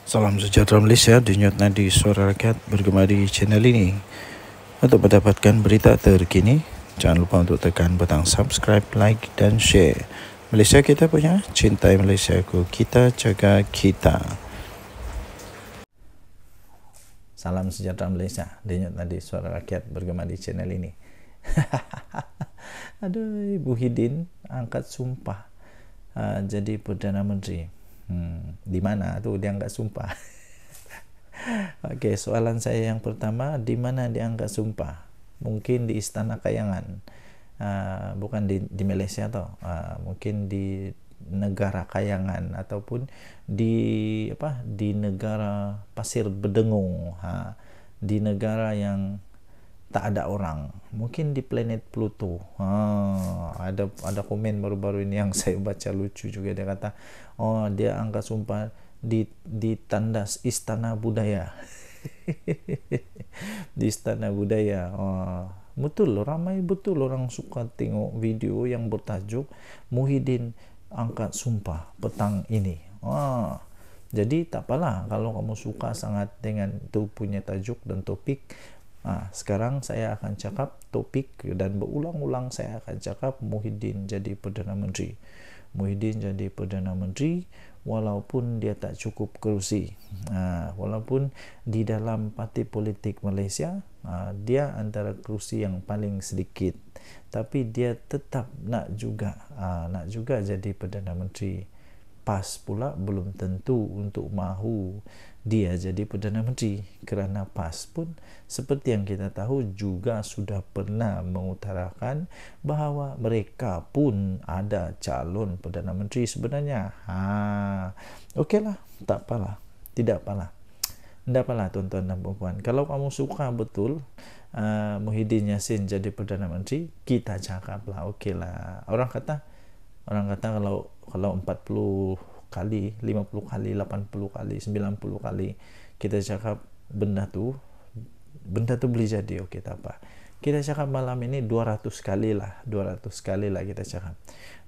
Salam sejahtera Malaysia, denyut nadi suara rakyat bergema di channel ini. Untuk mendapatkan berita terkini, jangan lupa untuk tekan butang subscribe, like dan share. Malaysia kita punya, cintai Malaysia ku, kita jaga kita. Salam sejahtera Malaysia, denyut nadi suara rakyat bergema di channel ini. Aduh, Ibu Hidin angkat sumpah jadi Perdana Menteri. Di mana tuh dia angkat sumpah? Oke, soalan saya yang pertama, di mana dia angkat sumpah? Mungkin di Istana Kayangan, bukan di Malaysia toh, mungkin di negara Kayangan ataupun di negara Pasir Bedengung, di negara yang tak ada orang, mungkin di planet Pluto. Ada komen baru-baru ini yang saya baca lucu juga, dia kata dia angkat sumpah di tandas Istana Budaya. Di Istana Budaya. Betul, ramai betul orang suka tengok video yang bertajuk Muhyiddin angkat sumpah petang ini. Jadi tak apalah kalau kamu suka sangat dengan itu punya tajuk dan topik. Sekarang saya akan cakap topik dan berulang-ulang saya akan cakap Muhyiddin jadi Perdana Menteri. Muhyiddin jadi Perdana Menteri walaupun dia tak cukup kerusi. Walaupun di dalam parti politik Malaysia dia antara kerusi yang paling sedikit, tapi dia tetap nak juga jadi Perdana Menteri. PAS pula belum tentu untuk mahu dia jadi Perdana Menteri, kerana PAS pun seperti yang kita tahu juga sudah pernah mengutarakan bahawa mereka pun ada calon Perdana Menteri sebenarnya. Okeylah, tak apalah, tidak apalah. Tidak apalah tuan-tuan dan puan-puan. Kalau kamu suka betul Muhyiddin Yassin jadi Perdana Menteri, kita cakaplah, okeylah. Orang kata kalau 40 kali, 50 kali, 80 kali, 90 kali kita cakap benda tu boleh jadi, okey tak apa. Kita cakap malam ini 200 kali lah kita cakap.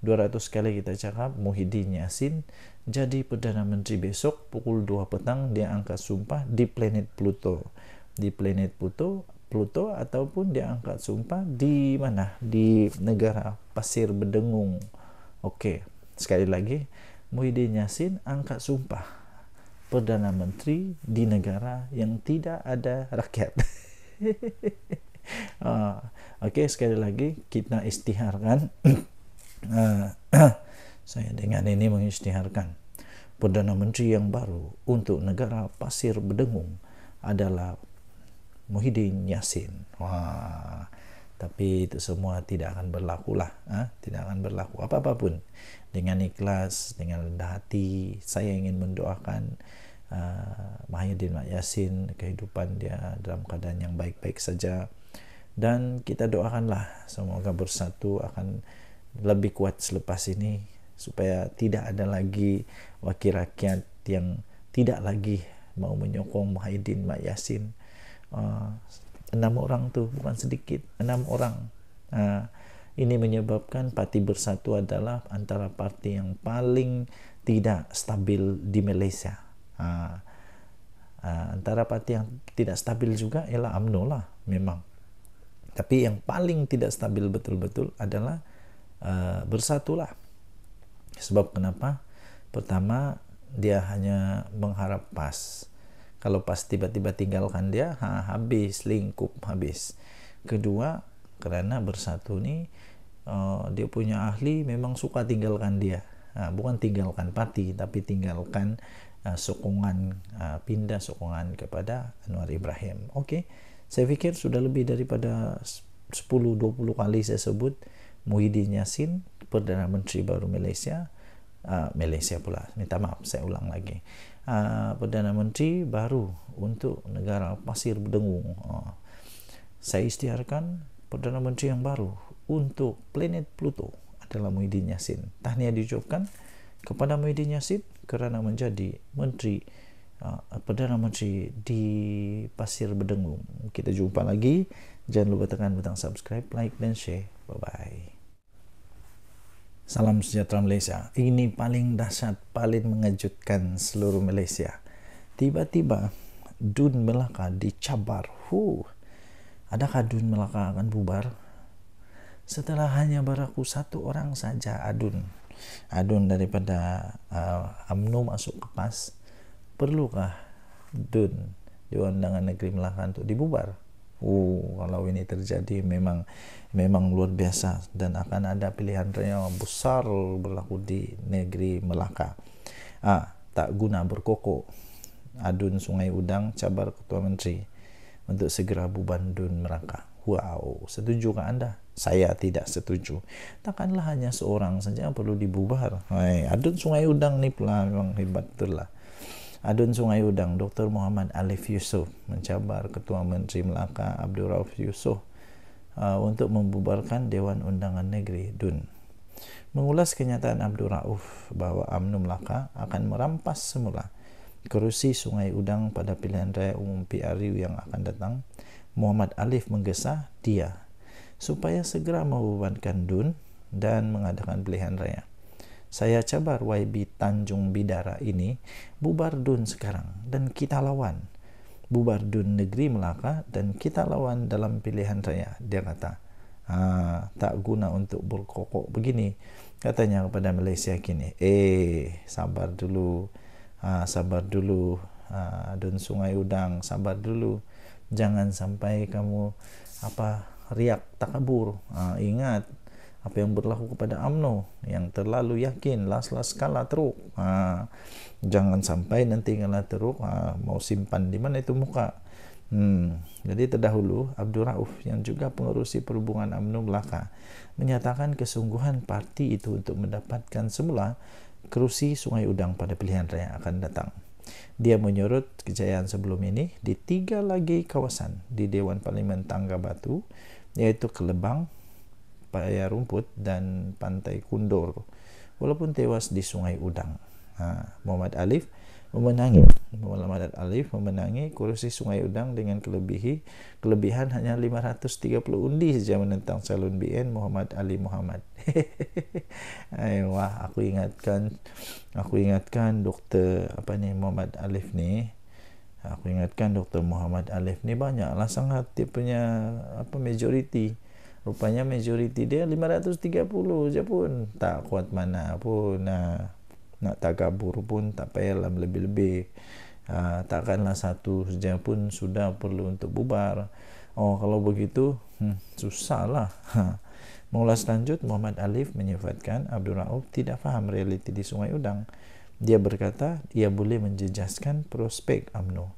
200 kali kita cakap Muhyiddin Yassin jadi Perdana Menteri besok pukul 2 petang dia angkat sumpah di planet Pluto. Di planet Pluto ataupun dia angkat sumpah di mana? Di negara Pasir Bedengung. Okey, sekali lagi, Muhyiddin Yassin angkat sumpah Perdana Menteri di negara yang tidak ada rakyat. Okey, sekali lagi kita isytiharkan. Saya dengan ini mengisytiharkan Perdana Menteri yang baru untuk negara Pasir Bedengung adalah Muhyiddin Yassin. Tapi itu semua tidak akan berlaku lah, tidak akan berlaku apa-apa pun. Dengan ikhlas, dengan rendah hati, saya ingin mendoakan Muhyiddin Yassin kehidupan dia dalam keadaan yang baik-baik saja, dan kita doakanlah semoga bersatu akan lebih kuat selepas ini, supaya tidak ada lagi wakil rakyat yang tidak lagi mau menyokong Muhyiddin Yassin. 6 orang tu bukan sedikit, 6 orang. Ini menyebabkan Parti Bersatu adalah antara parti yang paling tidak stabil di Malaysia. Antara parti yang tidak stabil juga ialah UMNO lah memang. Tapi yang paling tidak stabil betul-betul adalah Bersatu lah. Sebab kenapa? Pertama, dia hanya mengharap PAS. Kalau PAS tiba-tiba tinggalkan dia, habis, lingkup habis. Kedua, kerana Bersatu ni dia punya ahli memang suka tinggalkan dia. Bukan tinggalkan parti, tapi tinggalkan sokongan, pindah sokongan kepada Anwar Ibrahim. Okey, saya fikir sudah lebih daripada 10-20 kali saya sebut Muhyiddin Yassin Perdana Menteri baru Malaysia. Malaysia pula, minta maaf, saya ulang lagi. Perdana Menteri baru untuk negara Pasir Bedengung. Saya isytiharkan Perdana Menteri yang baru untuk planet Pluto adalah Muhyiddin Yassin. Tahniah diucapkan kepada Muhyiddin Yassin kerana menjadi Perdana Menteri di Pasir Bedengung. Kita jumpa lagi. Jangan lupa tekan butang subscribe, like dan share. Bye-bye. Salam sejahtera Malaysia. Ini paling dahsyat, paling mengejutkan seluruh Malaysia. Tiba-tiba Dun Melaka dicabar. Adakah Dun Melaka akan bubar? Setelah hanya berlaku satu orang saja, Adun daripada UMNO masuk ke PAS, perlukah Dun Dewan Undangan Negeri Melaka untuk dibubar? Kalau ini terjadi memang luar biasa, dan akan ada pilihan raya besar berlaku di negeri Melaka. Tak guna berkokok, Adun Sungai Udang cabar Ketua Menteri untuk segera bubar Dun Melaka. Setujukah Anda? Saya tidak setuju. Takkanlah hanya seorang saja yang perlu dibubar. Adun Sungai Udang ni pula memang hebat betul lah. Adun Sungai Udang, Dr. Muhammad Alif Yusof mencabar Ketua Menteri Melaka Abdul Rauf Yusof untuk membubarkan Dewan Undangan Negeri Dun. Mengulas kenyataan Abdul Rauf bahwa UMNO Melaka akan merampas semula kerusi Sungai Udang pada pilihan raya umum PRU yang akan datang, Muhammad Alif menggesa dia supaya segera membubarkan Dun dan mengadakan pilihan raya. Saya cabar YB Tanjung Bidara ini, bubar Dun sekarang dan kita lawan. Bubar Dun Negeri Melaka dan kita lawan dalam pilihan raya, dia kata. Tak guna untuk berkokok begini, katanya kepada Malaysia kini. Sabar dulu, Dun Sungai Udang, sabar dulu. Jangan sampai kamu riak takabur. Ingat apa yang berlaku kepada UMNO yang terlalu yakin las kalah teruk. Jangan sampai nanti kalah teruk mau simpan di mana itu muka. Jadi terdahulu Abdul Rauf yang juga pengerusi perhubungan UMNO Melaka menyatakan kesungguhan parti itu untuk mendapatkan semula kerusi Sungai Udang pada pilihan raya akan datang. Dia menyorot kejayaan sebelum ini di 3 lagi kawasan di Dewan Parlimen Tangga Batu, yaitu Kelebang, Paya Rumput dan Pantai Kundor, walaupun tewas di Sungai Udang. Muhammad Alif memenangi kursi Sungai Udang dengan kelebihan hanya 530 undi saja menentang calon BN Muhammad Ali Muhammad. Aku ingatkan Dr. Muhammad Alif ni. Aku ingatkan Dr. Muhammad Alif ni banyaklah sangat dia punya majoriti. Rupanya majoriti dia 530 je pun. Tak kuat mana pun. Nak takabur pun tak payahlah lebih-lebih. Takkanlah satu saja pun sudah perlu untuk bubar. Kalau begitu susahlah. Mengulas lanjut, Muhammad Alif menyifatkan Abdul Rauf tidak faham realiti di Sungai Udang. Dia berkata ia boleh menjejaskan prospek UMNO,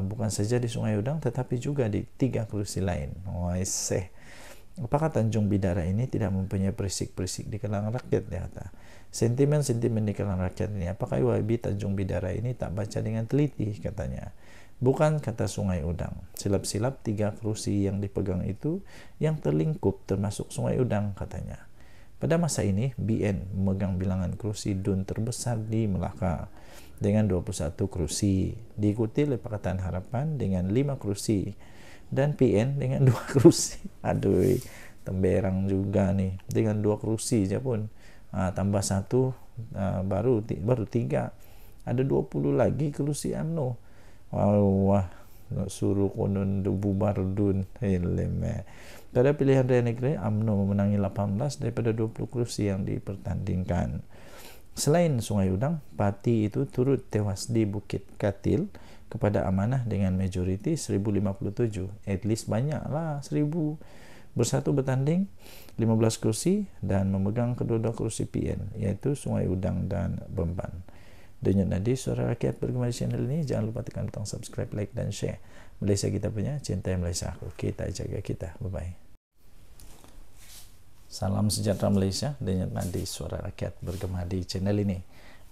bukan saja di Sungai Udang tetapi juga di 3 kursi lain. Apakah Tanjung Bidara ini tidak mempunyai perisik-perisik di kalangan rakyat, dia kata. Sentimen-sentimen di kalangan rakyat ini, apakah YB Tanjung Bidara ini tak baca dengan teliti, katanya. Bukan, kata Sungai Udang. Silap-silap 3 kursi yang dipegang itu yang terlingkup termasuk Sungai Udang, katanya. Pada masa ini, BN memegang bilangan kursi Dun terbesar di Melaka dengan 21 kursi, diikuti oleh Pakatan Harapan dengan 5 kursi dan PN dengan 2 kursi. Temberang juga nih dengan 2 kursi je pun. Tambah 1 baru 3. Ada 20 lagi kursi UMNO. Suruh konon bubar Dun. Pada pilihan raya negeri, UMNO memenangi 18 daripada 20 kursi yang dipertandingkan. Selain Sungai Udang, parti itu turut tewas di Bukit Katil kepada Amanah dengan majoriti 1057. At least banyaklah 1000. Bersatu bertanding 15 kursi dan memegang kedua-dua kursi PN, iaitu Sungai Udang dan Bemban. Denyut Nadi Suara Rakyat bergema di channel ini. Jangan lupa tekan butang subscribe, like dan share. Malaysia kita punya, cintai Malaysia. Kita jaga kita. Bye-bye. Salam sejahtera Malaysia. Denyut Nadi Suara Rakyat bergema di channel ini.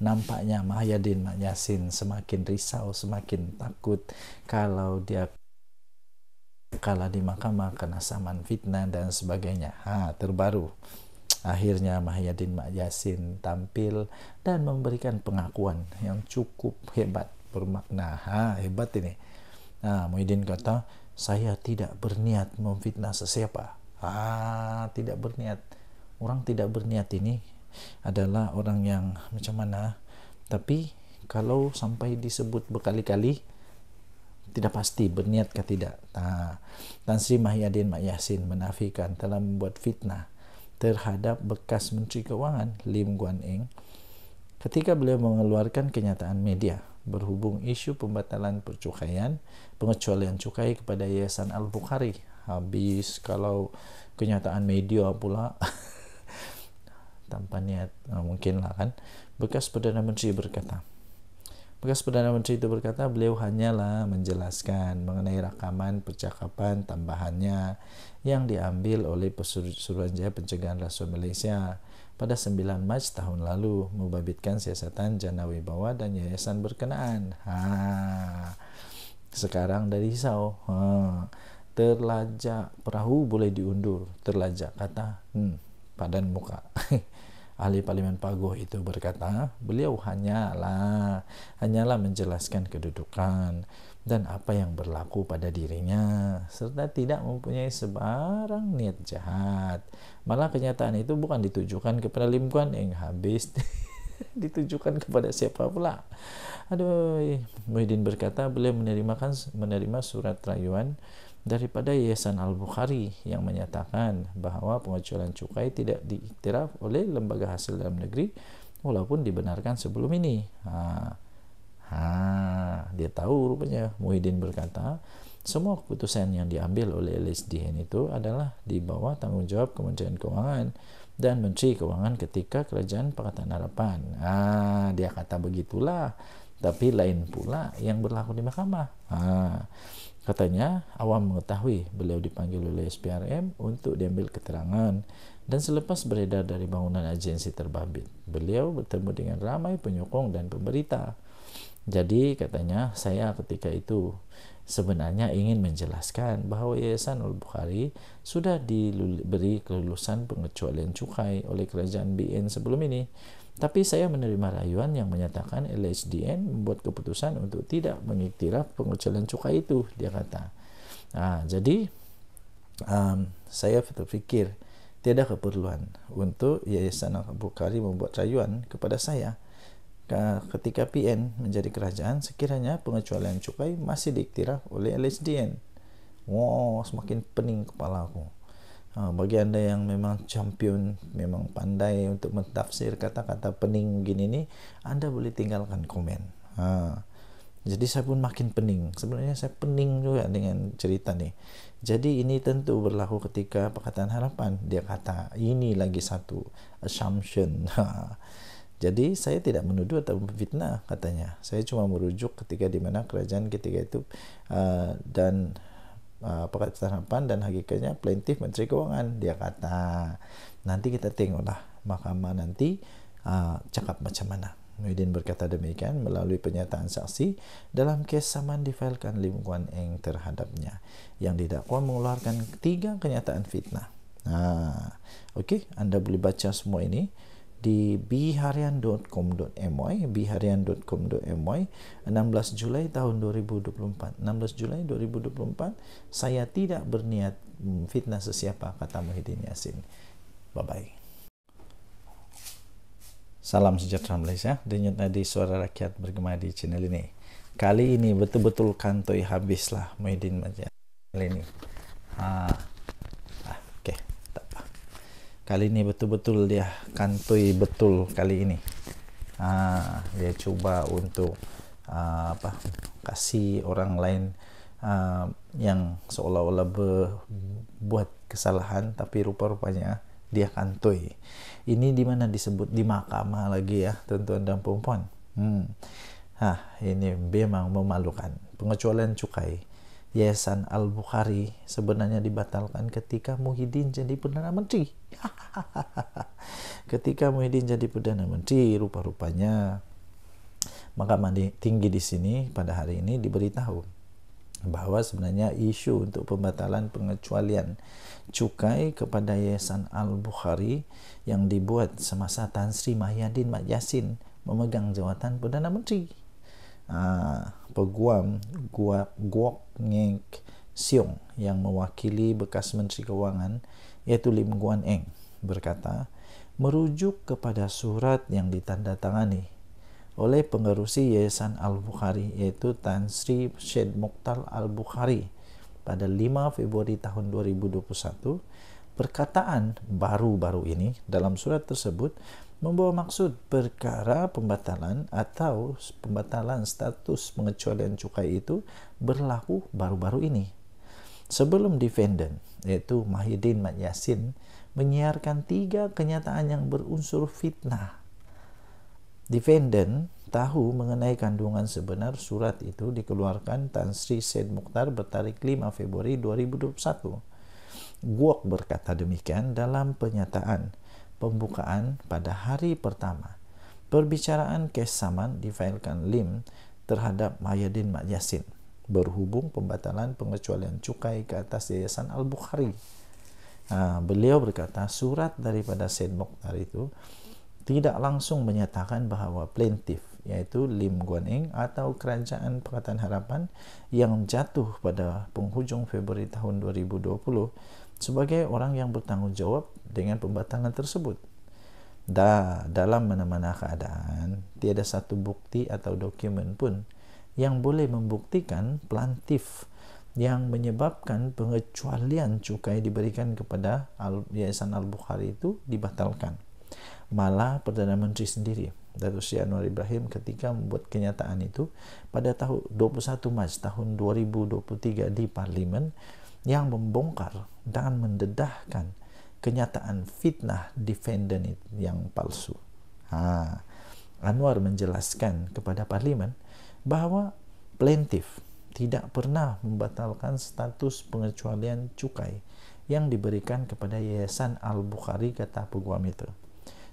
Nampaknya Mahyadin Mak Yassin semakin risau, semakin takut kalau dia kalah di mahkamah kena saman fitnah dan sebagainya. Terbaru akhirnya Mahyadin Mak Yassin tampil dan memberikan pengakuan yang cukup hebat, bermakna. Hebat ini. Muhyiddin kata, saya tidak berniat memfitnah sesiapa. Tidak berniat. Orang tidak berniat ini adalah orang yang macam mana, tapi kalau sampai disebut berkali-kali tidak pasti berniat ke tidak. Tan Sri Mahyadin Mat Yassin menafikan telah membuat fitnah terhadap bekas Menteri Keuangan Lim Guan Eng ketika beliau mengeluarkan kenyataan media berhubung isu pembatalan percukaian, pengecualian cukai kepada Yayasan Al-Bukhari. Habis kalau kenyataan media pula tanpa niat, mungkinlah kan. Bekas Perdana Menteri itu berkata beliau hanyalah menjelaskan mengenai rakaman percakapan tambahannya yang diambil oleh Suruhanjaya Pencegahan Rasuah Malaysia pada 9 Mac tahun lalu membabitkan siasatan Jana Wibawa dan yayasan berkenaan. Sekarang dari risau. Terlajak perahu boleh diundur. Terlajak kata padan muka. Ahli Parlimen Paguh itu berkata beliau hanyalah menjelaskan kedudukan dan apa yang berlaku pada dirinya serta tidak mempunyai sebarang niat jahat. Malah kenyataan itu bukan ditujukan kepada Lim Guan Eng, habis ditujukan kepada siapa pula. Muhyiddin berkata beliau menerima surat rayuan daripada Yayasan Al-Bukhari yang menyatakan bahawa pengecualian cukai tidak diiktiraf oleh lembaga hasil dalam negeri walaupun dibenarkan sebelum ini. Dia tahu rupanya. Muhyiddin berkata semua keputusan yang diambil oleh LHDN itu adalah di bawah tanggungjawab Kementerian Keuangan dan Menteri Keuangan ketika Kerajaan Pakatan Harapan. Dia kata begitulah, tapi lain pula yang berlaku di mahkamah. Katanya awam mengetahui beliau dipanggil oleh SPRM untuk diambil keterangan dan selepas beredar dari bangunan agensi terbabit beliau bertemu dengan ramai penyokong dan pemberita. Jadi katanya saya ketika itu sebenarnya ingin menjelaskan bahawa Yayasan Al-Bukhari sudah diberi kelulusan pengecualian cukai oleh kerajaan BN sebelum ini. Tapi saya menerima rayuan yang menyatakan LHDN membuat keputusan untuk tidak mengiktiraf pengecualian cukai itu, dia kata. Jadi saya berfikir tiada keperluan untuk Yayasan Al-Bukhari membuat rayuan kepada saya ketika PN menjadi kerajaan sekiranya pengecualian cukai masih diiktiraf oleh LHDN. Semakin pening kepala aku. Bagi anda yang memang champion, memang pandai untuk mentafsir kata-kata pening gini ni, anda boleh tinggalkan komen. Jadi saya pun makin pening. Sebenarnya saya pening juga dengan cerita ni. Jadi ini tentu berlaku ketika Pakatan Harapan. Dia kata ini lagi satu assumption. Jadi saya tidak menuduh atau fitnah katanya. Saya cuma merujuk ketika di mana kerajaan ketika itu dan Pakatan Harapan dan hakikatnya plaintiff Menteri Keuangan. Dia kata nanti kita tengoklah mahkamah nanti cakap macam mana. Muhyiddin berkata demikian melalui pernyataan saksi dalam kes saman difailkan Lim Guan Eng terhadapnya yang didakwa mengeluarkan 3 kenyataan fitnah. Okey, anda boleh baca semua ini di biharian.com.my 16 Julai tahun 2024. 16 Julai 2024, saya tidak berniat fitnah sesiapa, kata Muhyiddin Yassin. Bye bye. Salam sejahtera Malaysia. Denyut nadi suara rakyat bergema di channel ini. Kali ini betul-betul kantoi habislah Muhyiddin Yassin ini. Okey, tak apa. Kali ini betul-betul dia kantoi betul kali ini. Dia cuba untuk kasih orang lain yang seolah-olah buat kesalahan, tapi rupa-rupanya dia kantoi. Ini di mana disebut di mahkamah lagi ya, tuan-tuan dan puan-puan. Ini memang memalukan. Pengecualian cukai Yayasan Al-Bukhari sebenarnya dibatalkan ketika Muhyiddin jadi Perdana Menteri. Ketika Muhyiddin jadi Perdana Menteri, rupa-rupanya Mahkamah Tinggi di sini pada hari ini diberitahu bahawa sebenarnya isu untuk pembatalan pengecualian cukai kepada Yayasan Al-Bukhari yang dibuat semasa Tan Sri Mahyadin Mat Yassin memegang jawatan Perdana Menteri. Peguam Guok Ngek Siong yang mewakili bekas Menteri Keuangan iaitu Lim Guan Eng berkata merujuk kepada surat yang ditandatangani oleh pengerusi Yayasan Al-Bukhari, yaitu Tan Sri Syed Mokhtar Al-Bukhari pada 5 Februari tahun 2021. Perkataan baru-baru ini dalam surat tersebut membawa maksud perkara pembatalan atau pembatalan status pengecualian cukai itu berlaku baru-baru ini. Sebelum defendant, yaitu Mahidin Mat Yassin, menyiarkan 3 kenyataan yang berunsur fitnah. Defendant tahu mengenai kandungan sebenar surat itu dikeluarkan Tan Sri Syed Mokhtar bertarik 5 Februari 2021. Guok berkata demikian dalam pernyataan pembukaan pada hari pertama perbicaraan kes saman difailkan Lim terhadap Mahidin Mat Yassin berhubung pembatalan pengecualian cukai ke atas Yayasan Al-Bukhari. Beliau berkata surat daripada Syed Mokhtar itu tidak langsung menyatakan bahawa plaintiff, yaitu Lim Guan Eng atau Kerajaan Pakatan Harapan yang jatuh pada penghujung Februari tahun 2020 sebagai orang yang bertanggung jawab dengan pembatalan tersebut. Dalam mana-mana keadaan, tiada satu bukti atau dokumen pun yang boleh membuktikan plaintiff yang menyebabkan pengecualian cukai diberikan kepada Yayasan Al-Bukhari itu dibatalkan. Malah Perdana Menteri sendiri, Datuk Seri Anwar Ibrahim, ketika membuat kenyataan itu pada tahun 21 Mac tahun 2023 di Parlimen, yang membongkar dan mendedahkan kenyataan fitnah defendant yang palsu. Anwar menjelaskan kepada Parlimen bahawa plaintiff tidak pernah membatalkan status pengecualian cukai yang diberikan kepada Yayasan Al-Bukhari, kata peguam itu.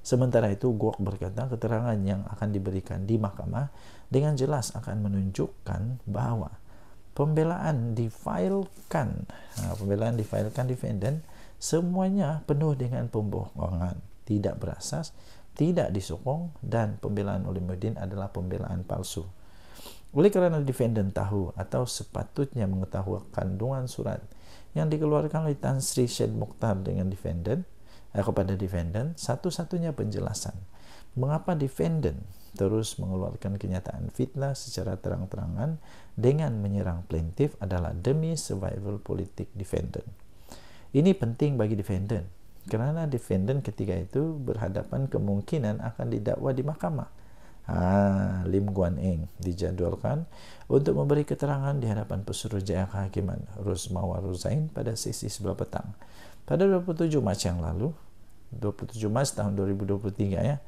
Sementara itu, Guok berkata keterangan yang akan diberikan di mahkamah dengan jelas akan menunjukkan bahawa pembelaan difailkan defendant semuanya penuh dengan pembohongan, tidak berasas, tidak disokong, dan pembelaan oleh Mahidin adalah pembelaan palsu. Oleh kerana defendant tahu atau sepatutnya mengetahui kandungan surat yang dikeluarkan oleh Tan Sri Syed Mokhtar dengan kepada defendant, satu-satunya penjelasan mengapa defendant terus mengeluarkan kenyataan fitnah secara terang-terangan dengan menyerang plaintiff adalah demi survival politik defendant. Ini penting bagi defendant kerana defendant ketika itu berhadapan kemungkinan akan didakwa di mahkamah. Lim Guan Eng dijadualkan untuk memberi keterangan di hadapan Pesuruhjaya Kehakiman Rosmawar Ruzain pada sesi sebelah petang. Pada 27 Mac yang lalu, 27 Mac tahun 2023 ya,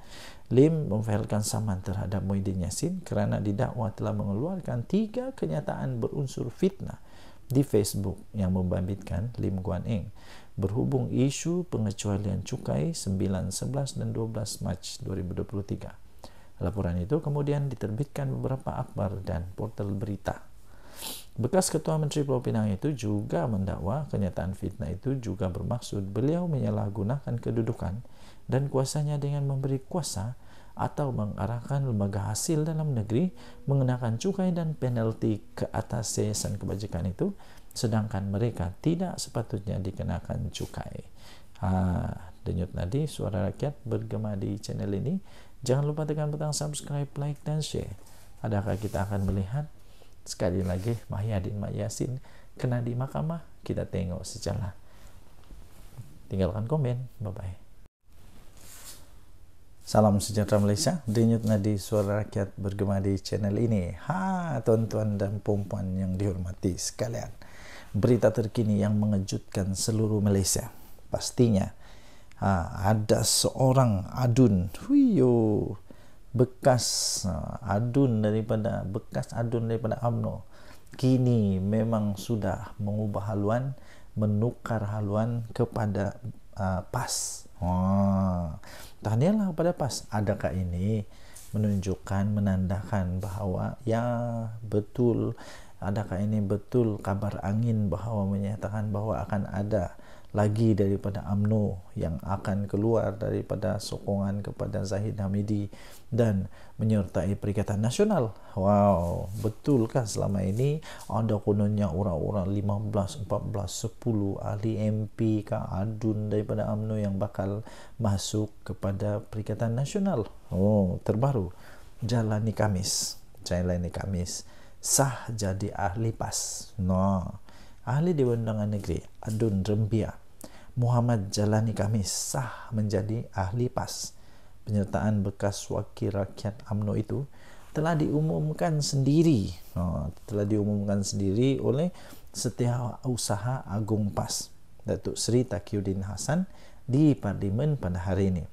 Lim memfailkan saman terhadap Mahidin Yassin kerana didakwa telah mengeluarkan 3 kenyataan berunsur fitnah di Facebook yang membabitkan Lim Guan Eng berhubung isu pengecualian cukai 9, 11 dan 12 Mac 2023. Laporan itu kemudian diterbitkan beberapa akhbar dan portal berita. Bekas Ketua Menteri Pulau Pinang itu juga mendakwa kenyataan fitnah itu juga bermaksud beliau menyalahgunakan kedudukan dan kuasanya dengan memberi kuasa atau mengarahkan lembaga hasil dalam negeri mengenakan cukai dan penalti ke atas yayasan kebajikan itu, sedangkan mereka tidak sepatutnya dikenakan cukai. Denyut nadi suara rakyat bergema di channel ini. Jangan lupa tekan butang subscribe, like, dan share. Adakah kita akan melihat sekali lagi Mahidin Mat Yassin kena di mahkamah? Kita tengok sejarah. Tinggalkan komen. Bye-bye. Salam sejahtera Malaysia. Denyut nadi suara rakyat bergema di channel ini. Tuan-tuan dan puan-puan yang dihormati sekalian. Berita terkini yang mengejutkan seluruh Malaysia. Pastinya ada seorang adun, bekas adun daripada UMNO, kini memang sudah mengubah haluan, menukar haluan kepada PAS. Tahniahlah kepada PAS. Adakah ini menunjukkan, menandakan bahawa ya betul, adakah ini betul kabar angin bahawa menyatakan bahawa akan ada lagi daripada UMNO yang akan keluar daripada sokongan kepada Zahid Hamidi dan menyertai Perikatan Nasional? Betulkah selama ini ada kononnya orang-orang 15, 14, 10 ahli MP ke adun daripada UMNO yang bakal masuk kepada Perikatan Nasional? Terbaru. jalani Kamis, sah jadi ahli PAS. Ahli Dewan Undangan Negeri Adun Rembia Muhammad Jalani Kamis sah menjadi ahli PAS. Penyertaan bekas wakil rakyat UMNO itu telah diumumkan sendiri oleh Setiausaha Agung PAS Datuk Seri Taqiyuddin Hasan di Parlimen pada hari ini.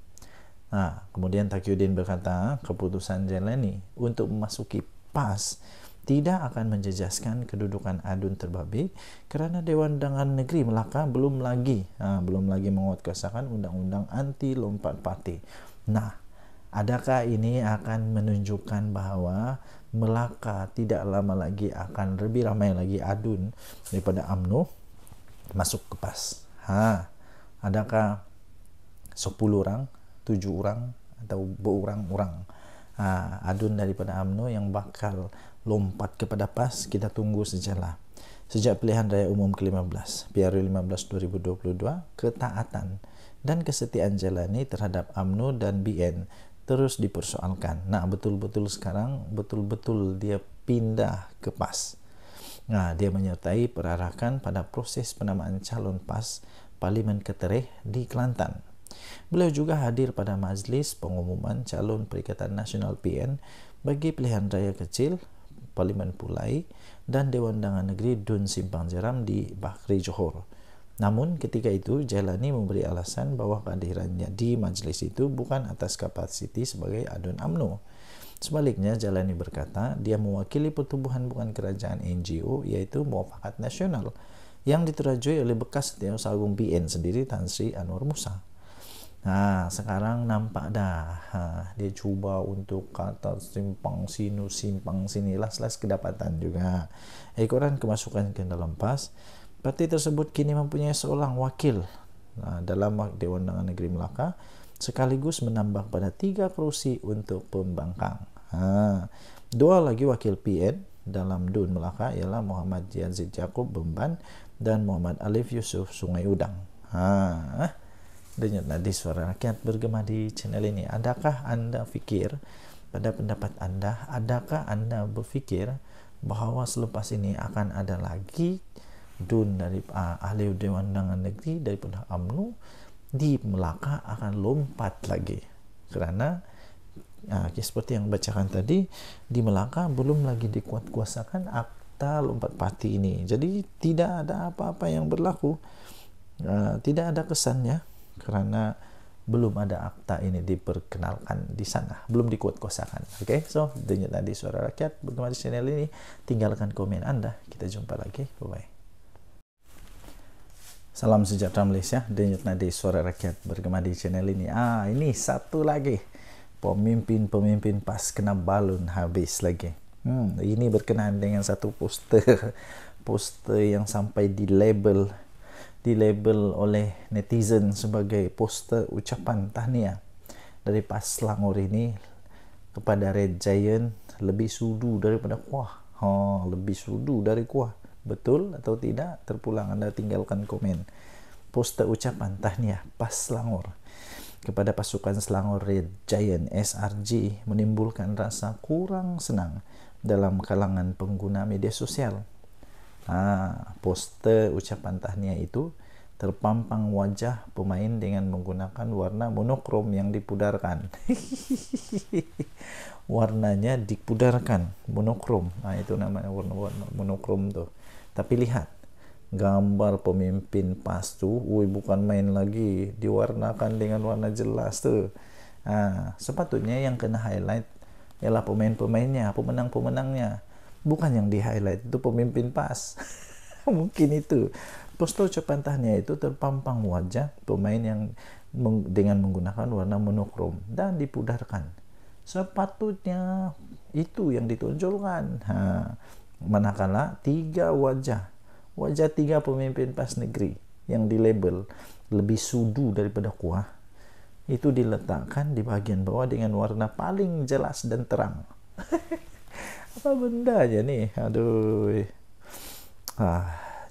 Kemudian Taqiyuddin berkata keputusan Jalani untuk memasuki PAS tidak akan menjejaskan kedudukan Adun terbabit kerana Dewan Undangan Negeri Melaka belum lagi menguatkuasakan undang-undang anti lompat parti. Adakah ini akan menunjukkan bahawa Melaka tidak lama lagi akan lebih ramai lagi Adun daripada UMNO masuk ke PAS? Adakah 10 orang, 7 orang atau berurang-urang Adun daripada UMNO yang bakal lompat kepada PAS? Kita tunggu sajalah. Sejak pilihan raya umum ke-15 PRU 15 2022, ketaatan dan kesetiaan Jalani terhadap UMNO dan BN terus dipersoalkan. Betul-betul sekarang dia pindah ke PAS. Dia menyertai perarakan pada proses penamaan calon PAS Parlimen Ketereh di Kelantan. Beliau juga hadir pada majlis pengumuman calon Perikatan Nasional PN bagi pilihan raya kecil Parlimen Pulai dan Dewan Undangan Negeri Dun Simpang Jeram di Bakri Johor. Namun ketika itu Jalani memberi alasan bahawa kehadirannya di majlis itu bukan atas kapasiti sebagai Adun UMNO. Sebaliknya, Jalani berkata dia mewakili pertubuhan bukan kerajaan NGO iaitu Muafakat Nasional yang diterajui oleh bekas Setiausaha Agung BN sendiri Tan Sri Anwar Musa. Sekarang nampak dah dia cuba untuk kata simpang sini las kedapatan juga. Ekoran kemasukan ke dalam PAS, parti tersebut kini mempunyai seorang wakil dalam Dewan Undangan Negeri Melaka sekaligus menambah pada 3 kerusi untuk pembangkang. 2 lagi wakil PN dalam DUN Melaka ialah Muhammad Yazid Yaakob Bemban dan Muhammad Alif Yusuf Sungai Udang. Denyut nadi suara rakyat bergema di channel ini. Adakah anda fikir, pada pendapat anda, adakah anda berfikir bahawa selepas ini akan ada lagi DUN dari ahli Dewan Undangan Negeri daripada UMNO di Melaka akan lompat lagi? Kerana seperti yang bacakan tadi, di Melaka belum lagi dikuatkuasakan akta lompat parti ini. Jadi tidak ada apa-apa yang berlaku, tidak ada kesannya kerana belum ada akta ini diperkenalkan di sana, belum dikuatkuasakan. So denyut nadi suara rakyat bergema di channel ini. Tinggalkan komen anda. Kita jumpa lagi. Bye-bye. Salam sejahtera Malaysia. Denyut nadi suara rakyat bergema di channel ini. Ini satu lagi. Pemimpin PAS kena balun habis lagi. Ini berkenaan dengan satu poster yang sampai dilabel oleh netizen sebagai poster ucapan tahniah dari PAS Selangor ini kepada Red Giant lebih sudu daripada kuah. Lebih sudu dari kuah. Betul atau tidak? Terpulang anda tinggalkan komen. Poster ucapan tahniah PAS Selangor kepada pasukan Selangor Red Giant SRG menimbulkan rasa kurang senang dalam kalangan pengguna media sosial. Poster ucapan tahniah itu terpampang wajah pemain dengan menggunakan warna monokrom yang dipudarkan. Warnanya dipudarkan, monokrom. Itu namanya warna monokrom tuh. Tapi lihat gambar pemimpin PAS tuh, bukan main lagi, diwarnakan dengan warna jelas tuh. Sepatutnya yang kena highlight ialah pemain-pemainnya, pemenang-pemenangnya. Bukan yang di highlight itu pemimpin PAS. Mungkin itu poster ucapan tahniah itu terpampang wajah pemain yang dengan menggunakan warna monokrom dan dipudarkan. Sepatutnya itu yang ditonjolkan. Manakala 3 wajah 3 pemimpin PAS negeri yang dilabel lebih sudu daripada kuah itu diletakkan di bahagian bawah dengan warna paling jelas dan terang. Apa benda aja nih? Aduh.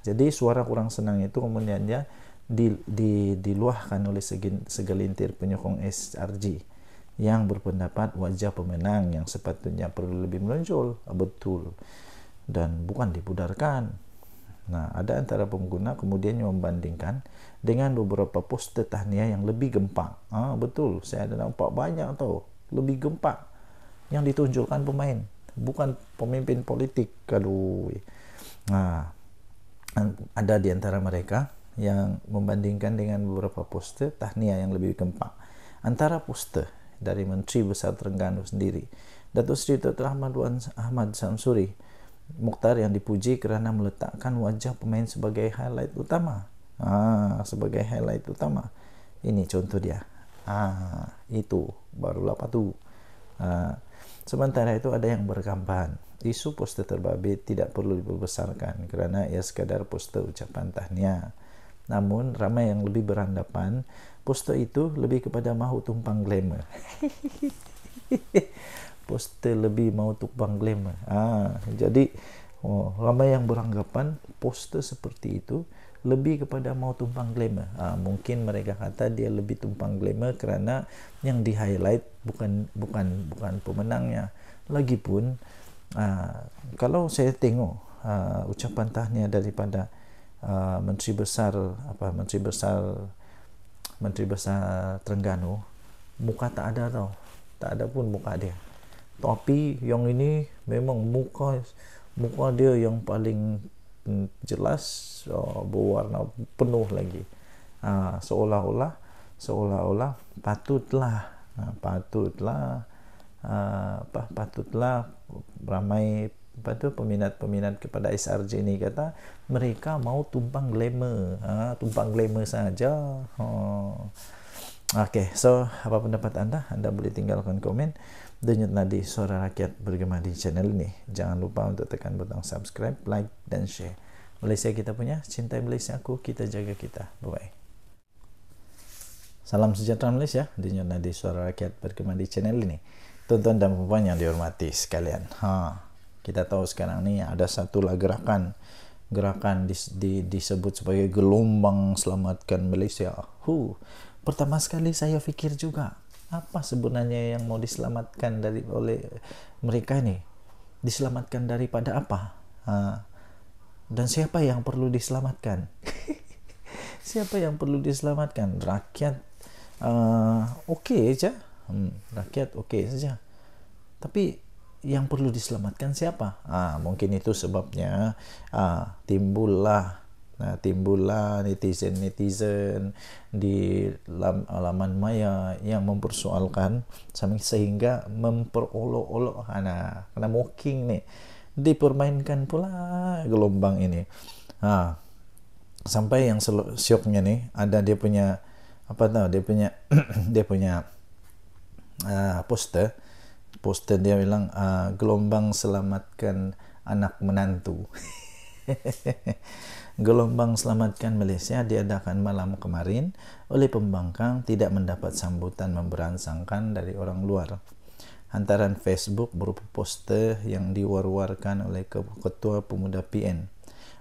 Jadi suara kurang senang itu kemudiannya diluahkan oleh segelintir penyokong SRG yang berpendapat wajah pemenang yang sepatutnya perlu lebih menonjol, betul, dan bukan dipudarkan. Nah, ada antara pengguna kemudian membandingkan dengan beberapa poster tahniah yang lebih gempak. Betul, saya ada nampak banyak tau, lebih gempak yang ditunjukkan pemain, bukan pemimpin politik. Aduh. Nah, ada di antara mereka yang membandingkan dengan beberapa poster tahniah yang lebih gempak. Antara poster dari Menteri Besar Terengganu sendiri, Datuk Seri Dr. Ahmad Samsuri Mukhtar, yang dipuji kerana meletakkan wajah pemain sebagai highlight utama. Sebagai highlight utama. Ini contoh dia. Itu barulah patu. Sementara itu ada yang berkampan isu poster terbabit tidak perlu diperbesarkan kerana ia sekadar poster ucapan tahniah. Namun ramai yang lebih beranggapan poster itu lebih kepada mahu tumpang glamour. Poster lebih mahu tumpang glamour. Jadi ramai yang beranggapan poster seperti itu lebih kepada mahu tumpang glamour. Mungkin mereka kata dia lebih tumpang glamour kerana yang di highlight bukan pemenangnya. Lagipun kalau saya tengok ucapan tahniah daripada Menteri Besar Terengganu, muka tak ada tau, tak ada pun muka dia. Tapi yang ini memang muka dia yang paling jelas, berwarna penuh lagi. Seolah-olah patutlah ramai peminat kepada SRJ ini kata mereka mau tumpang glamour, saja. Okay, so apa pendapat anda? Anda boleh tinggalkan komen. Denyut nadi suara rakyat bergema di channel ini. Jangan lupa untuk tekan butang subscribe, like dan share. Malaysia kita punya, cintai Malaysia aku, kita jaga kita. Bye-bye. Salam sejahtera Malaysia. Denyut nadi suara rakyat bergema di channel ini. Tuan-tuan dan puan yang dihormati sekalian. Kita tahu sekarang ni ada satu gerakan disebut sebagai gelombang selamatkan Malaysia. Pertama sekali saya fikir juga, apa sebenarnya yang mau diselamatkan oleh mereka ini? Diselamatkan daripada apa? Dan siapa yang perlu diselamatkan? Siapa yang perlu diselamatkan? Rakyat okey saja. Rakyat okey saja. Tapi yang perlu diselamatkan siapa? Mungkin itu sebabnya timbullah netizen di laman maya yang mempersoalkan sehingga memperolok-olok kena mocking ni, dipermainkan pula gelombang ini. Sampai yang syoknya ni ada dia punya poster dia bilang gelombang selamatkan anak menantu. Gelombang selamatkan Malaysia diadakan malam kemarin oleh pembangkang tidak mendapat sambutan memberangsangkan dari orang luar. Hantaran Facebook berupa poster yang diwar-warkan oleh Ketua Pemuda PN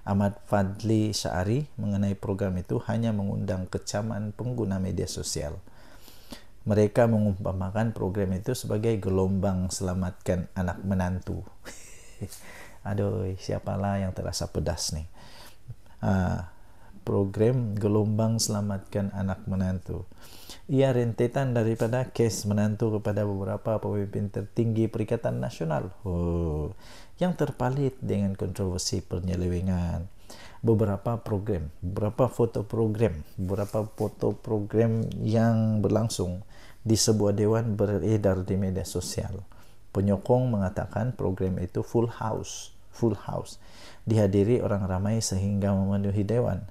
Ahmad Fadli Syari mengenai program itu hanya mengundang kecaman pengguna media sosial. Mereka mengumpamakan program itu sebagai gelombang selamatkan anak menantu. Aduh, siapalah yang terasa pedas nih. Program gelombang selamatkan anak menantu. Ia rentetan daripada kes menantu kepada beberapa pemimpin tertinggi Perikatan Nasional yang terpalit dengan kontroversi penyelewengan. Beberapa foto program yang berlangsung di sebuah dewan beredar di media sosial. Penyokong mengatakan program itu full house, dihadiri orang ramai sehingga memenuhi dewan.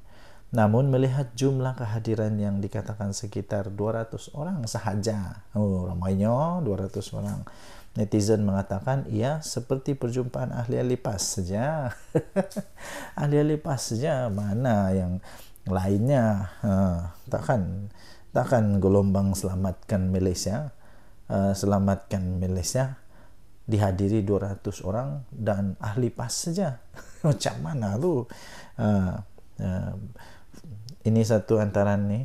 Namun melihat jumlah kehadiran yang dikatakan sekitar 200 orang sahaja, ramainya 200 orang, netizen mengatakan ia seperti perjumpaan ahli-ahli PAS saja. Ahli-ahli PAS saja, mana yang lainnya? Takkan gelombang selamatkan Malaysia dihadiri 200 orang dan ahli PAS saja. Macam mana tu? Ini satu antara ni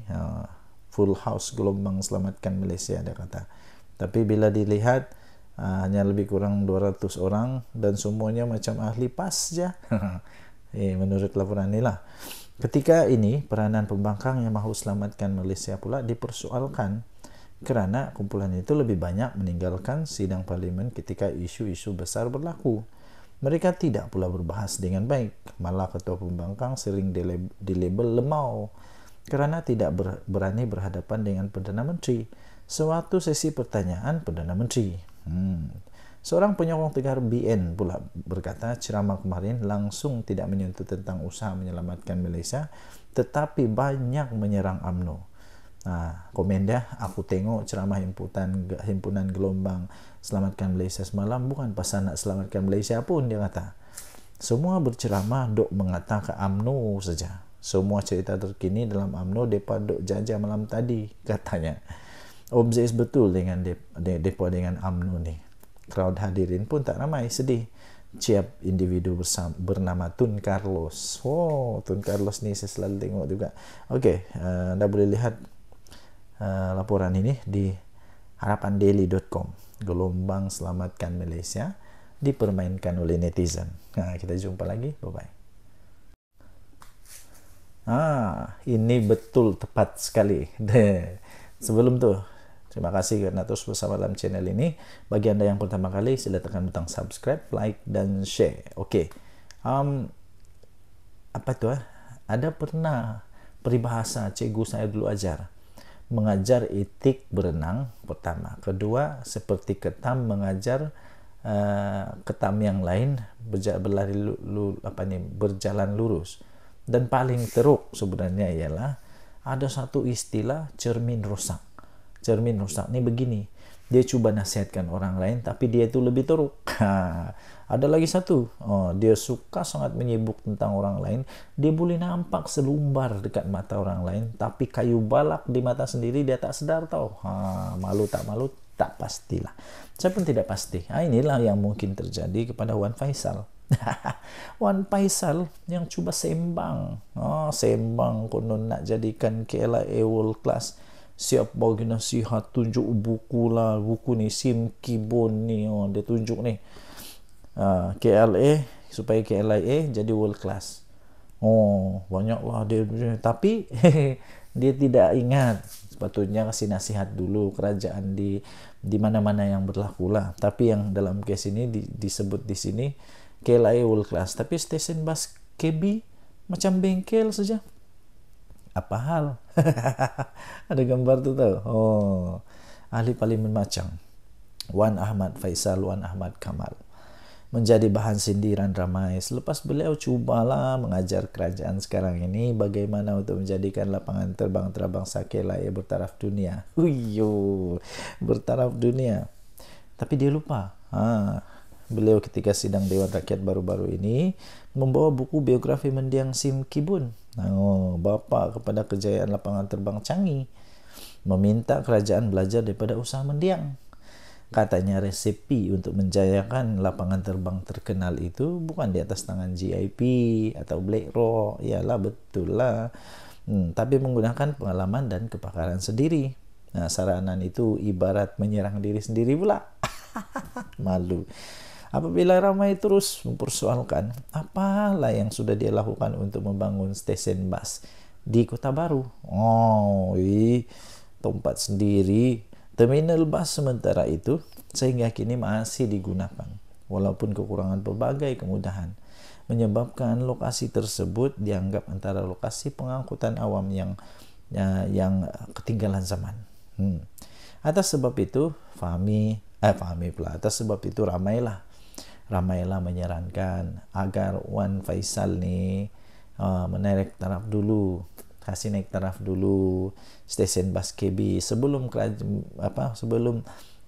full house gelombang selamatkan Malaysia, dia kata. Tapi bila dilihat hanya lebih kurang 200 orang dan semuanya macam ahli pas saja. Menurut laporan inilah. Ketika ini, peranan pembangkang yang mahu selamatkan Malaysia pula dipersoalkan kerana kumpulan itu lebih banyak meninggalkan sidang parlimen ketika isu-isu besar berlaku. Mereka tidak pula berbahas dengan baik. Malah ketua pembangkang sering dilabel lemau kerana tidak berani berhadapan dengan Perdana Menteri. Suatu sesi pertanyaan Perdana Menteri. Seorang penyokong Tegar BN pula berkata ceramah kemarin langsung tidak menyentuh tentang usaha menyelamatkan Malaysia, tetapi banyak menyerang UMNO. Komen dia, aku tengok ceramah himpunan gelombang selamatkan Malaysia semalam bukan pasal nak selamatkan Malaysia pun, dia kata. Semua berceramah dok mengatakan UMNO saja. Semua cerita terkini dalam UMNO depa dok jajah malam tadi, katanya. Obses betul dengan depa dengan UMNO ni. Crowd hadirin pun tak ramai, sedih. Ciap individu bernama Tun Carlos. Tun Carlos ni saya selalu tengok juga. Okey, anda boleh lihat laporan ini di harapandaily.com. Gelombang selamatkan Malaysia dipermainkan oleh netizen. Kita jumpa lagi. Bye-bye. Ini betul tepat sekali. Sebelum tu, terima kasih kerana terus bersama dalam channel ini. Bagi anda yang pertama kali, sila tekan butang subscribe, like dan share. Okey. Apa tu? Ada pernah peribahasa cikgu saya dulu ajar. Mengajar etik berenang pertama. Kedua, seperti ketam mengajar ketam yang lain berjalan lurus. Dan paling teruk sebenarnya ialah ada satu istilah cermin rosak. Cermin rosak ni begini, dia cuba nasihatkan orang lain tapi dia itu lebih teruk. Ada lagi satu, dia suka sangat menyibuk tentang orang lain, dia boleh nampak selumbar dekat mata orang lain tapi kayu balak di mata sendiri dia tak sedar tahu. Malu tak malu tak pastilah. Saya pun tidak pasti. Inilah yang mungkin terjadi kepada Wan Faisal. Wan Faisal yang cuba sembang konon nak jadikan KLIA world class. Siap bagi nasihat, tunjuk buku ni Sim Kibon ni, dia tunjuk ni KLA supaya KLIA jadi world class. Banyaklah dia, tapi dia tidak ingat sepatutnya kasih nasihat dulu kerajaan di mana-mana yang berlaku lah. Tapi yang dalam kes ini disebut di sini KLIA world class, tapi stesen bas KB macam bengkel saja. Apa hal? Ada gambar tu tahu. Ahli parlimen macam Wan Ahmad Faisal, Wan Ahmad Kamal menjadi bahan sindiran ramai selepas beliau cubalah mengajar kerajaan sekarang ini bagaimana untuk menjadikan lapangan terbang antarabangsa KLIA bertaraf dunia. Bertaraf dunia. Tapi dia lupa. Beliau ketika sidang Dewan Rakyat baru-baru ini membawa buku biografi mendiang Sim Kibon, bapa kepada kejayaan lapangan terbang Changi, meminta kerajaan belajar daripada usaha mendiang. Katanya resepi untuk menjayakan lapangan terbang terkenal itu bukan di atas tangan GIP atau Black Rock. Yalah, betul lah. Tapi menggunakan pengalaman dan kepakaran sendiri. Saranan itu ibarat menyerang diri sendiri pula. Malu. Apabila ramai terus mempersoalkan apalah yang sudah dia lakukan untuk membangun stesen bas di Kota Baru. Tempat sendiri. Terminal bas sementara itu sehingga kini masih digunakan walaupun kekurangan berbagai kemudahan menyebabkan lokasi tersebut dianggap antara lokasi pengangkutan awam yang ketinggalan zaman. Atas sebab itu atas sebab itu ramailah menyarankan agar Wan Faisal ni menaik taraf dulu, kasih naik taraf dulu stesen bas KB sebelum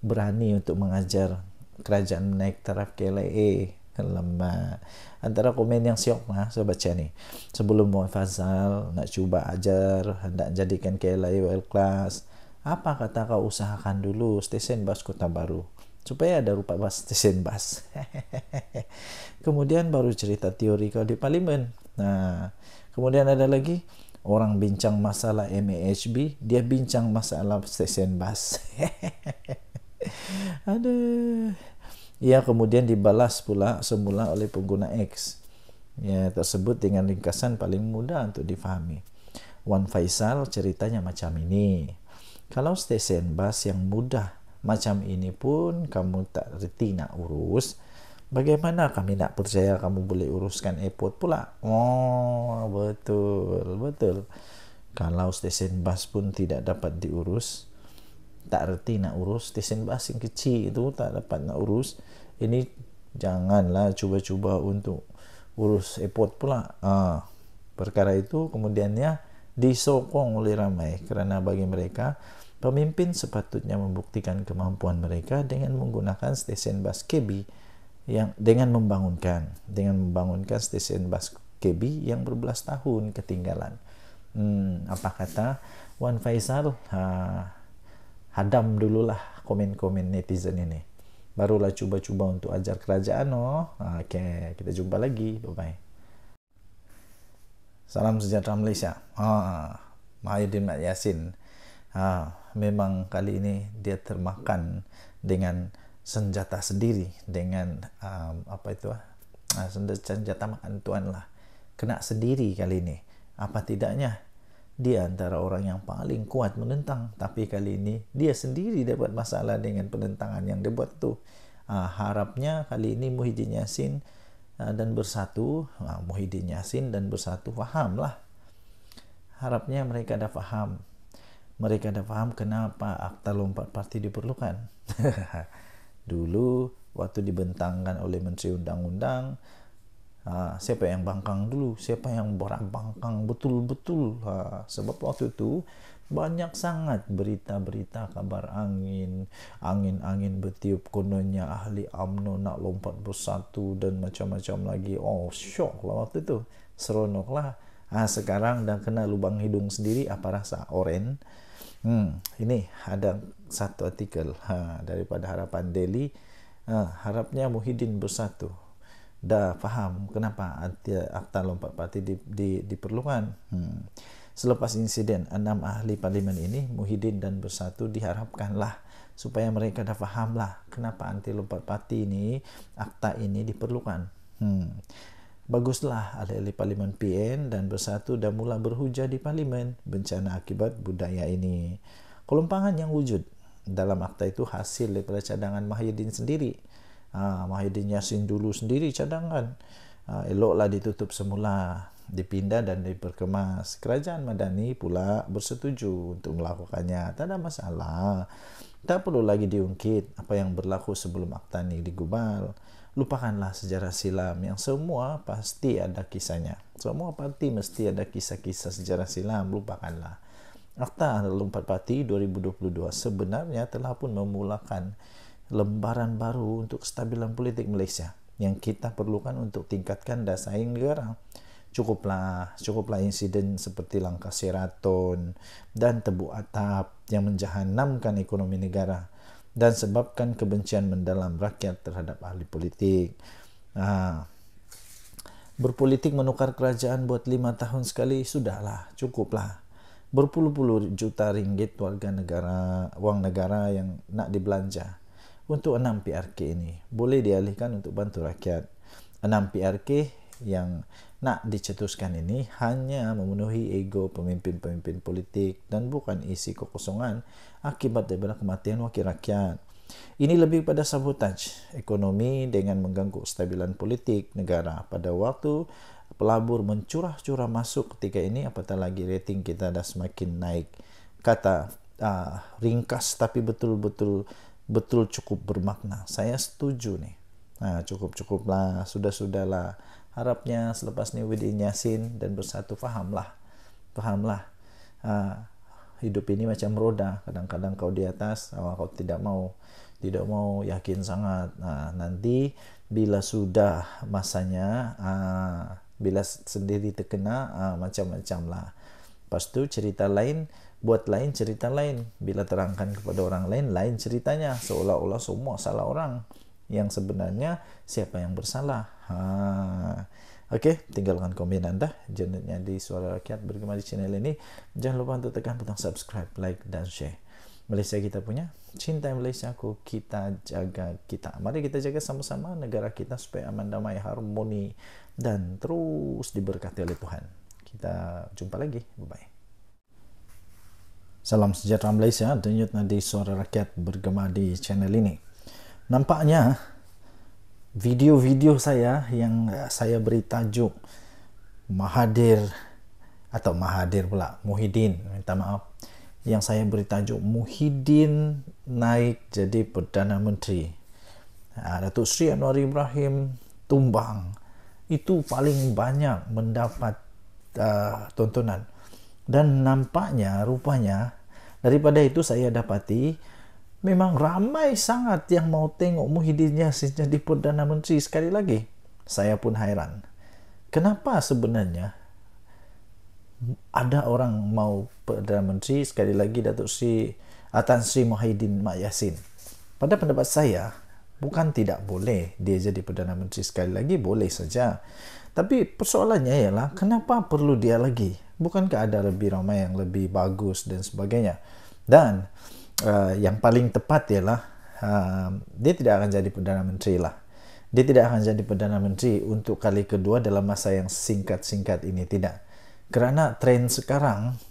berani untuk mengajar kerajaan naik taraf KLIA. Lama. Antara komen yang syok saya baca ni. Sebelum Wan Faisal nak cuba ajar, hendak jadikan KLIA world class, apa kata kau usahakan dulu stesen bas Kota Baru supaya ada rupa bas stesen bas. Kemudian baru cerita teori kau di parlimen. Kemudian ada lagi orang bincang masalah MAHB, dia bincang masalah stesen bas. Aduh. Ia kemudian dibalas pula semula oleh pengguna X. Ya, tersebut dengan ringkasan paling mudah untuk difahami. Wan Faisal ceritanya macam ini. Kalau stesen bus yang mudah macam ini pun kamu tak reti nak urus, bagaimana kami nak percaya kamu boleh uruskan airport pula? Oh, betul. Kalau stesen bus pun tidak dapat diurus, tak reti nak urus stesen bas yang kecil itu, tak dapat nak urus, ini janganlah cuba-cuba untuk urus airport pula. Perkara itu kemudiannya disokong oleh ramai kerana bagi mereka pemimpin sepatutnya membuktikan kemampuan mereka dengan menggunakan stesen bas KB yang dengan membangunkan stesen bas KB yang berbelas tahun ketinggalan. Apa kata Wan Faisal? Hadam dululah komen-komen netizen ini, barulah cuba-cuba untuk ajar kerajaan. Okey, kita jumpa lagi, bye bye. Salam sejahtera Malaysia. Mahyudin Mat Yassin, memang kali ini dia termakan dengan senjata sendiri, dengan senjata makan tuan lah, kena sendiri kali ini. Apa tidaknya dia antara orang yang paling kuat menentang, tapi kali ini dia sendiri dapat masalah dengan penentangan yang dia buat tu. Harapnya kali ini Muhyiddin Yassin dan Bersatu, Muhyiddin Yassin dan Bersatu fahamlah. Harapnya mereka dah faham. Mereka dah faham kenapa Akta Lompat Parti diperlukan. Dulu waktu dibentangkan oleh Menteri Undang-Undang, siapa yang bangkang dulu, siapa yang bangkang betul-betul. Sebab waktu itu banyak sangat berita-berita kabar angin bertiup, kononnya ahli UMNO nak lompat Bersatu dan macam-macam lagi. Syok lah waktu itu, seronok lah. Sekarang dah kena lubang hidung sendiri. Apa rasa oren? Ini ada satu artikel daripada Harapan Daily. Harapnya Muhyiddin Bersatu dah faham kenapa Akta Lompat Parti diperlukan. Selepas insiden 6 ahli parlimen ini, Muhyiddin dan Bersatu diharapkanlah supaya mereka dah fahamlah kenapa anti lompat parti ini, akta ini diperlukan. Baguslah ahli-ahli parlimen PN dan Bersatu dah mula berhujah di parlimen bencana akibat budaya ini. Kelompangan yang wujud dalam akta itu hasil daripada cadangan Muhyiddin sendiri. Muhyiddin Yassin dulu sendiri cadangan. Eloklah ditutup semula, dipindah dan diperkemas. Kerajaan Madani pula bersetuju untuk melakukannya. Tak ada masalah. Tak perlu lagi diungkit apa yang berlaku sebelum akta ini digubal. Lupakanlah sejarah silam yang semua pasti ada kisahnya. Semua parti mesti ada kisah-kisah sejarah silam. Lupakanlah. Akta Lompat Parti 2022 sebenarnya telah pun memulakan lembaran baru untuk kestabilan politik Malaysia yang kita perlukan untuk tingkatkan daya saing negara. Cukuplah insiden seperti langkah Sheraton dan tebuk atap yang menjahanamkan ekonomi negara dan sebabkan kebencian mendalam rakyat terhadap ahli politik. Berpolitik menukar kerajaan buat 5 tahun sekali, sudahlah, cukuplah. Berpuluh-puluh juta ringgit wang negara yang nak dibelanja untuk 6 PRK ini boleh dialihkan untuk bantu rakyat. 6 PRK yang nak dicetuskan ini hanya memenuhi ego pemimpin-pemimpin politik dan bukan isi kekosongan akibat daripada kematian wakil rakyat. Ini lebih pada sabotaj ekonomi dengan mengganggu kestabilan politik negara pada waktu pelabur mencurah-curah masuk ketika ini, apatah lagi rating kita dah semakin naik. Kata ringkas tapi betul cukup bermakna. Saya setuju nih. Cukuplah, sudahlah. Harapnya selepas ni Muhyiddin Yassin dan Bersatu fahamlah. Hidup ini macam roda. Kadang-kadang kau di atas, kau tidak mau yakin sangat. Nanti bila sudah masanya, bila sendiri terkena, macam-macam lah. Lepas tu cerita lain, buat lain cerita lain. Bila terangkan kepada orang lain, lain ceritanya. Seolah-olah semua salah orang. Yang sebenarnya siapa yang bersalah. Okey, tinggalkan komen anda. Jangan di Suara Rakyat bergema di channel ini. Jangan lupa untuk tekan butang subscribe, like dan share. Malaysia kita punya. Cintai Malaysiaku, kita jaga kita. Mari kita jaga sama-sama negara kita supaya aman, damai, harmoni, dan terus diberkati oleh Tuhan. Kita jumpa lagi. Bye-bye. Salam sejahtera Malaysia, denyut nadi suara rakyat bergema di channel ini. Nampaknya video-video saya yang saya beri tajuk Muhyiddin, minta maaf, yang saya beri tajuk Muhyiddin naik jadi Perdana Menteri, Datuk Seri Anwar Ibrahim tumbang, itu paling banyak mendapat tontonan. Dan nampaknya, rupanya, daripada itu saya dapati memang ramai sangat yang mau tengok Muhyiddin Yassin jadi Perdana Menteri sekali lagi. Saya pun hairan. Kenapa sebenarnya ada orang mau Perdana Menteri sekali lagi Datuk Seri Tan Sri Muhyiddin Yassin? Pada pendapat saya, bukan tidak boleh dia jadi Perdana Menteri sekali lagi, boleh saja. Tapi persoalannya ialah kenapa perlu dia lagi? Bukankah ada lebih ramai yang lebih bagus dan sebagainya? Dan yang paling tepat ialah dia tidak akan jadi Perdana Menteri lah. Dia tidak akan jadi Perdana Menteri untuk kali kedua dalam masa yang singkat-singkat ini, tidak. Kerana tren sekarang,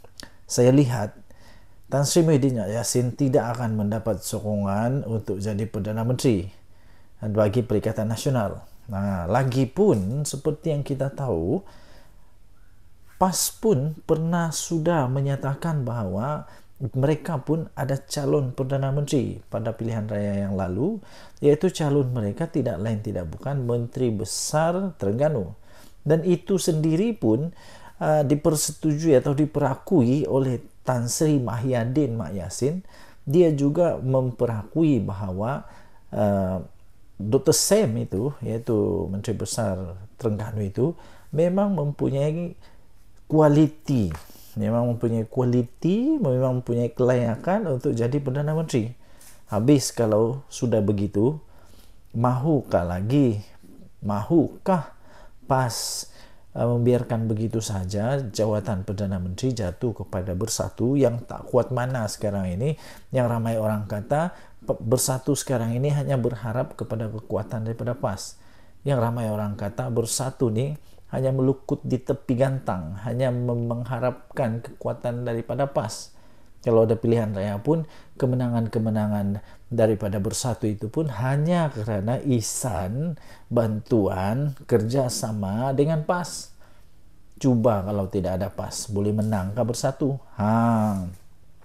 saya lihat Tan Sri Muhyiddin Yassin tidak akan mendapat sokongan untuk jadi Perdana Menteri bagi Perikatan Nasional. Nah, lagipun seperti yang kita tahu, PAS pun pernah sudah menyatakan bahawa mereka pun ada calon Perdana Menteri pada pilihan raya yang lalu, iaitu calon mereka tidak lain tidak bukan Menteri Besar Terengganu. Dan itu sendiri pun dipersetujui atau diperakui oleh Tan Sri Muhyiddin Yassin. Dia juga memperakui bahawa Dr. Sam itu, iaitu Menteri Besar Terengganu itu, memang mempunyai kualiti, memang mempunyai kelayakan untuk jadi Perdana Menteri. Habis kalau sudah begitu, mahukah PAS membiarkan begitu saja jawatan Perdana Menteri jatuh kepada Bersatu yang tak kuat mana sekarang ini, yang ramai orang kata Bersatu sekarang ini hanya berharap kepada kekuatan daripada PAS. Yang ramai orang kata Bersatu ni hanya melukut di tepi gantang, hanya mengharapkan kekuatan daripada PAS. Kalau ada pilihan raya pun, kemenangan-kemenangan daripada Bersatu itu pun hanya kerana ihsan, bantuan, kerjasama dengan PAS. Cuba kalau tidak ada PAS, boleh menangkah Bersatu?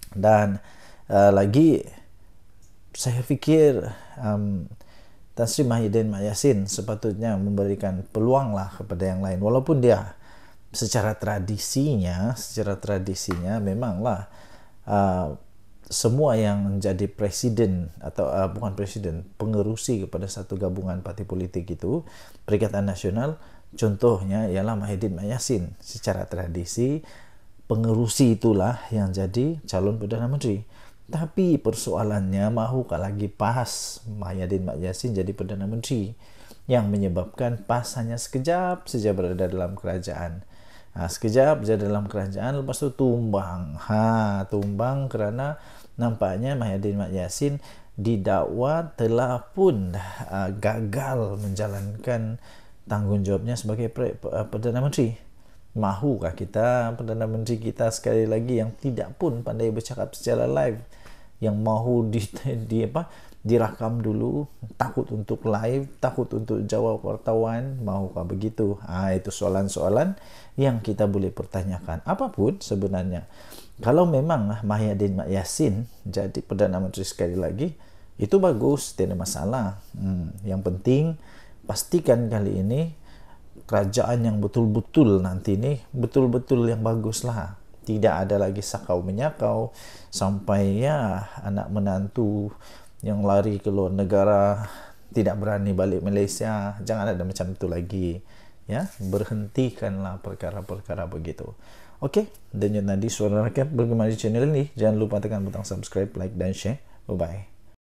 Dan lagi, saya fikir Tan Sri Muhyiddin Yassin sepatutnya memberikan peluang lah kepada yang lain. Walaupun dia secara tradisinya memanglah semua yang menjadi presiden atau bukan presiden, pengerusi kepada satu gabungan parti politik itu Perikatan Nasional, contohnya ialah Muhyiddin Yassin. Secara tradisi pengerusi itulah yang jadi calon Perdana Menteri. Tapi persoalannya, mahukah lagi PAS Muhyiddin Yassin jadi Perdana Menteri, yang menyebabkan PAS hanya sekejap saja berada dalam kerajaan. Sekejap saja dalam kerajaan, lepas itu tumbang. Tumbang kerana nampaknya Muhyiddin Yassin didakwa telah pun gagal menjalankan tanggungjawabnya sebagai Perdana Menteri. Mahukah kita Perdana Menteri kita sekali lagi yang tidak pun pandai bercakap secara live, yang mahu dirakam dulu, takut untuk live, takut untuk jawab wartawan, mahukah begitu? Itu soalan-soalan yang kita boleh pertanyakan. Apapun sebenarnya, kalau memang Muhyiddin Yassin jadi Perdana Menteri sekali lagi, itu bagus, tidak ada masalah. Yang penting pastikan kali ini kerajaan yang betul-betul nanti ni betul-betul yang bagus lah. Tidak ada lagi sakau menyakau sampai anak menantu yang lari ke luar negara tidak berani balik Malaysia. Jangan ada macam itu lagi, ya. Berhentikanlah perkara-perkara begitu. Okey, denyut nadi suara rakyat bergema di channel ini. Jangan lupa tekan butang subscribe, like dan share. Bye bye.